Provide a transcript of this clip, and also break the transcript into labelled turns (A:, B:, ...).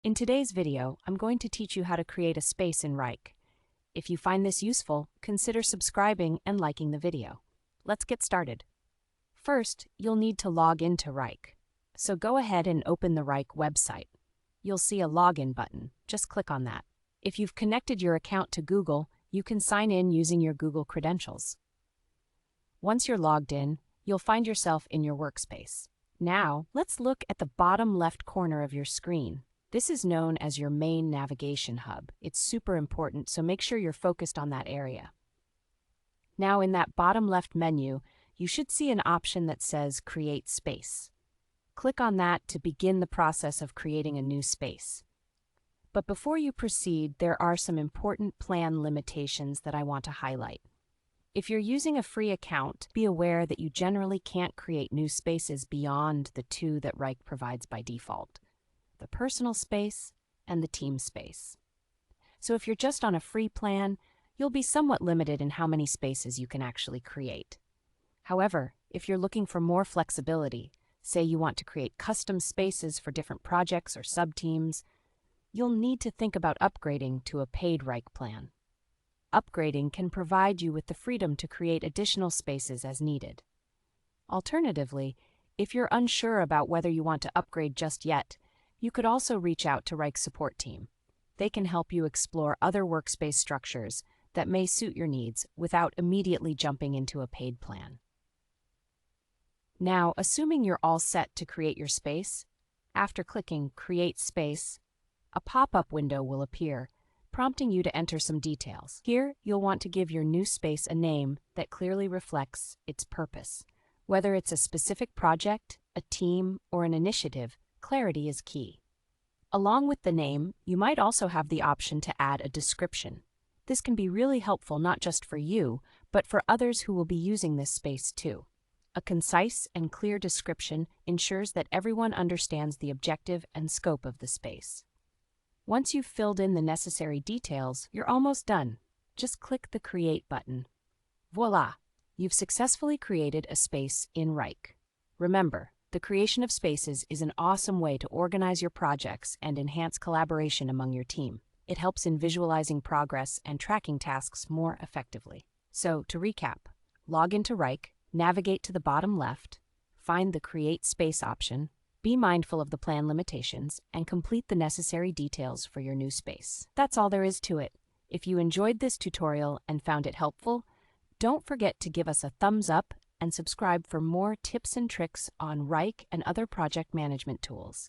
A: In today's video, I'm going to teach you how to create a space in Wrike. If you find this useful, consider subscribing and liking the video. Let's get started. First, you'll need to log into Wrike. So go ahead and open the Wrike website. You'll see a login button. Just click on that. If you've connected your account to Google, you can sign in using your Google credentials. Once you're logged in, you'll find yourself in your workspace. Now, let's look at the bottom left corner of your screen. This is known as your main navigation hub. It's super important, so make sure you're focused on that area. Now, in that bottom left menu, you should see an option that says Create Space. Click on that to begin the process of creating a new space. But before you proceed, there are some important plan limitations that I want to highlight. If you're using a free account, be aware that you generally can't create new spaces beyond the two that Wrike provides by default: the personal space and the team space. So if you're just on a free plan, you'll be somewhat limited in how many spaces you can actually create. However, if you're looking for more flexibility, say you want to create custom spaces for different projects or sub-teams, you'll need to think about upgrading to a paid Wrike plan. Upgrading can provide you with the freedom to create additional spaces as needed. Alternatively, if you're unsure about whether you want to upgrade just yet, you could also reach out to Wrike's support team. They can help you explore other workspace structures that may suit your needs without immediately jumping into a paid plan. Now, assuming you're all set to create your space, after clicking Create Space, a pop-up window will appear, prompting you to enter some details. Here, you'll want to give your new space a name that clearly reflects its purpose. Whether it's a specific project, a team, or an initiative, clarity is key. Along with the name, you might also have the option to add a description. This can be really helpful not just for you, but for others who will be using this space too. A concise and clear description ensures that everyone understands the objective and scope of the space. Once you've filled in the necessary details, you're almost done. Just click the Create button. Voila! You've successfully created a space in Wrike. Remember, the creation of spaces is an awesome way to organize your projects and enhance collaboration among your team. It helps in visualizing progress and tracking tasks more effectively. So, to recap, log into Wrike, navigate to the bottom left, find the Create Space option, be mindful of the plan limitations, and complete the necessary details for your new space. That's all there is to it. If you enjoyed this tutorial and found it helpful, don't forget to give us a thumbs up and subscribe for more tips and tricks on Wrike and other project management tools.